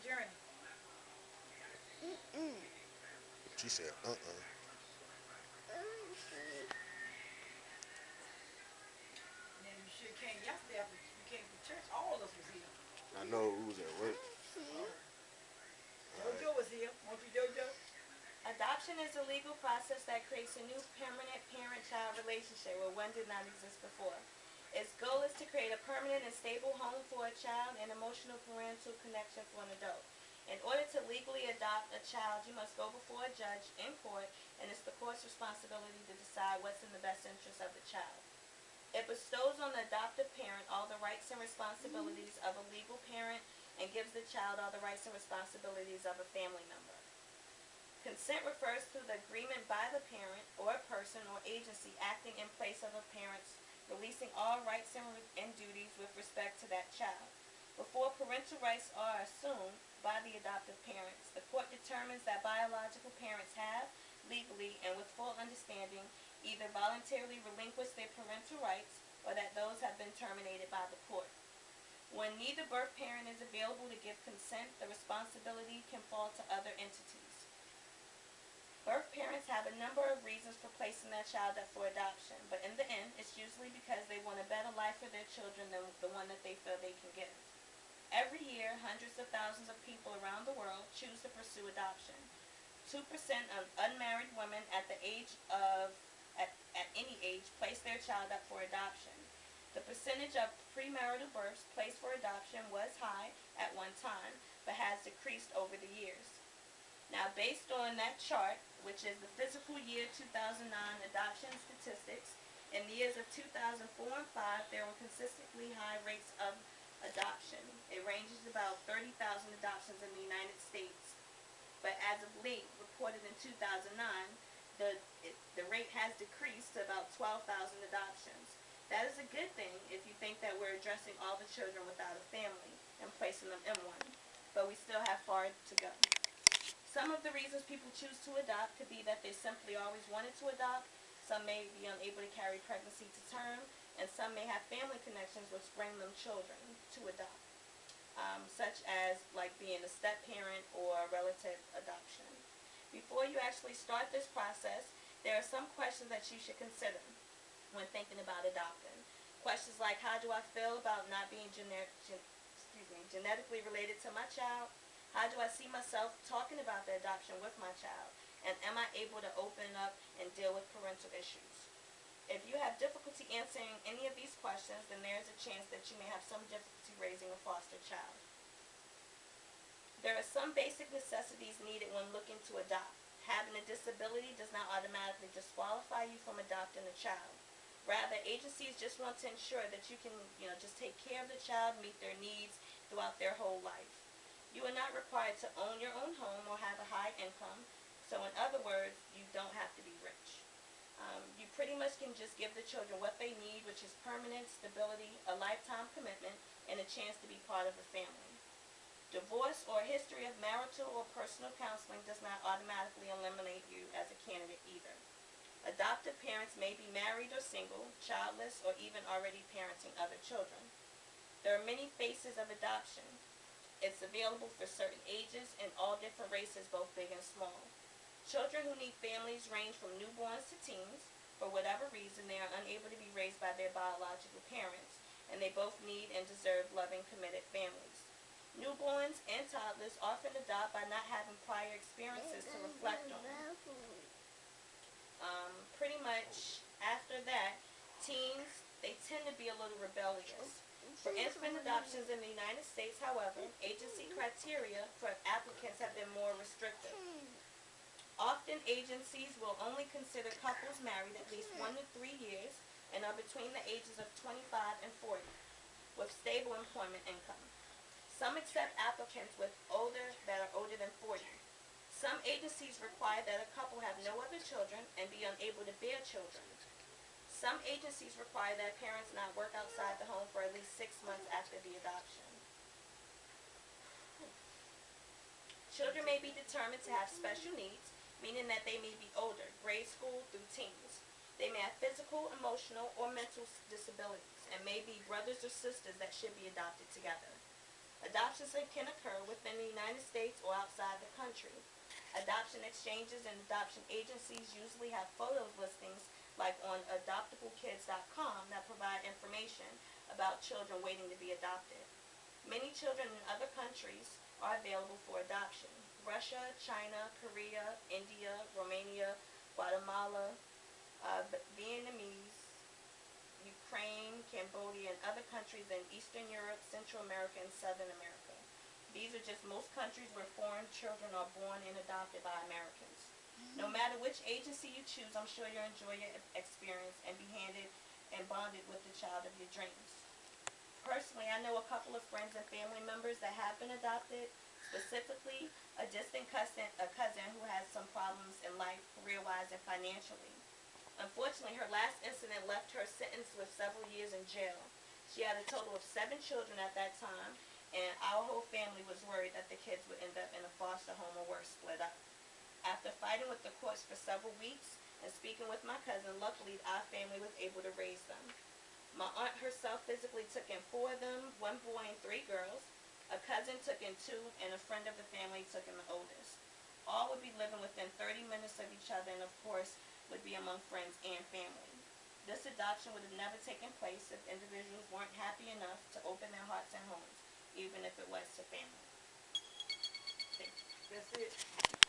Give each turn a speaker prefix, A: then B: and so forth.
A: journey.
B: She said,
A: And then you sure came yesterday after you came from church. All of us was here.
B: I know who was at work.
A: Oh,
B: Alright.
A: JoJo was here. Won't you, JoJo?
C: Adoption is a legal process that creates a new permanent parent-child relationship where one did not exist before. Its goal is to create a permanent and stable home for a child and emotional parental connection for an adult. In order to legally adopt a child, you must go before a judge in court, and it's the court's responsibility to decide what's in the best interest of the child. It bestows on the adoptive parent all the rights and responsibilities of a legal parent and gives the child all the rights and responsibilities of a family member. Consent refers to the agreement by the parent or a person or agency acting in place of a parent's releasing all rights and duties with respect to that child. Before parental rights are assumed by the adoptive parents, the court determines that biological parents have, legally and with full understanding, either voluntarily relinquished their parental rights or that those have been terminated by the court. When neither birth parent is available to give consent, the responsibility can fall to other entities. Birth parents have a number of reasons for placing their child up for adoption, but in the end, it's usually because they want a better life for their children than the one that they feel they can give. Every year, hundreds of thousands of people around the world choose to pursue adoption. 2% of unmarried women at any age place their child up for adoption. The percentage of premarital births placed for adoption was high at one time, but has decreased over the years. Now, based on that chart, which is the fiscal year 2009 adoption statistics, in the years of 2004 and 5, there were consistently high rates of adoption. It ranges about 30,000 adoptions in the United States. But as of late, reported in 2009, the rate has decreased to about 12,000 adoptions. That is a good thing if you think that we're addressing all the children without a family and placing them in one. But we still have far to go. Some of the reasons people choose to adopt could be that they simply always wanted to adopt. Some may be unable to carry pregnancy to term, and some may have family connections which bring them children to adopt, such as like being a step parent or relative adoption. Before you actually start this process, there are some questions that you should consider when thinking about adopting. Questions like, how do I feel about not being genetically related to my child? How do I see myself talking about the adoption with my child? And am I able to open up and deal with parental issues? If you have difficulty answering any of these questions, then there is a chance that you may have some difficulty raising a foster child. There are some basic necessities needed when looking to adopt. Having a disability does not automatically disqualify you from adopting a child. Rather, agencies just want to ensure that you can, just take care of the child, meet their needs throughout their whole life. You are not required to own your own home or have a high income. So in other words, you don't have to be rich. You pretty much can just give the children what they need, which is permanent stability, a lifetime commitment, and a chance to be part of a family. Divorce or a history of marital or personal counseling does not automatically eliminate you as a candidate either. Adoptive parents may be married or single, childless, or even already parenting other children. There are many faces of adoption. It's available for certain ages and all different races, both big and small. Children who need families range from newborns to teens. For whatever reason, they are unable to be raised by their biological parents, and they both need and deserve loving, committed families. Newborns and toddlers often adopt by not having prior experiences to reflect on. Pretty much after that, teens, they tend to be a little rebellious. For infant adoptions in the United States, however, agency criteria for applicants have been more restrictive. Often, agencies will only consider couples married at least 1 to 3 years and are between the ages of 25 and 40, with stable employment income. Some accept applicants that are older than 40. Some agencies require that a couple have no other children and be unable to bear children. Some agencies require that parents not work outside the home for at least 6 months after the adoption. Children may be determined to have special needs, meaning that they may be older, grade school through teens. They may have physical, emotional, or mental disabilities, and may be brothers or sisters that should be adopted together. Adoptions can occur within the United States or outside the country. Adoption exchanges and adoption agencies usually have photo listings like on adoptablekids.com that provide information about children waiting to be adopted. Many children in other countries are available for adoption. Russia, China, Korea, India, Romania, Guatemala, Vietnamese, Ukraine, Cambodia, and other countries in Eastern Europe, Central America, and Southern America. These are just most countries where foreign children are born and adopted by Americans. No matter which agency you choose, I'm sure you'll enjoy your experience and be handed and bonded with the child of your dreams. Personally, I know a couple of friends and family members that have been adopted, specifically a distant cousin who has some problems in life, career-wise and financially. Unfortunately, her last incident left her sentenced with several years in jail. She had a total of 7 children at that time, and our whole family was worried that the kids would end up in a foster home or worse, split up. After fighting with the courts for several weeks and speaking with my cousin, luckily our family was able to raise them. My aunt herself physically took in 4 of them, 1 boy and 3 girls. A cousin took in 2, and a friend of the family took in the oldest. All would be living within 30 minutes of each other and, of course, would be among friends and family. This adoption would have never taken place if individuals weren't happy enough to open their hearts and homes, even if it was to family. Thank you.
A: That's it.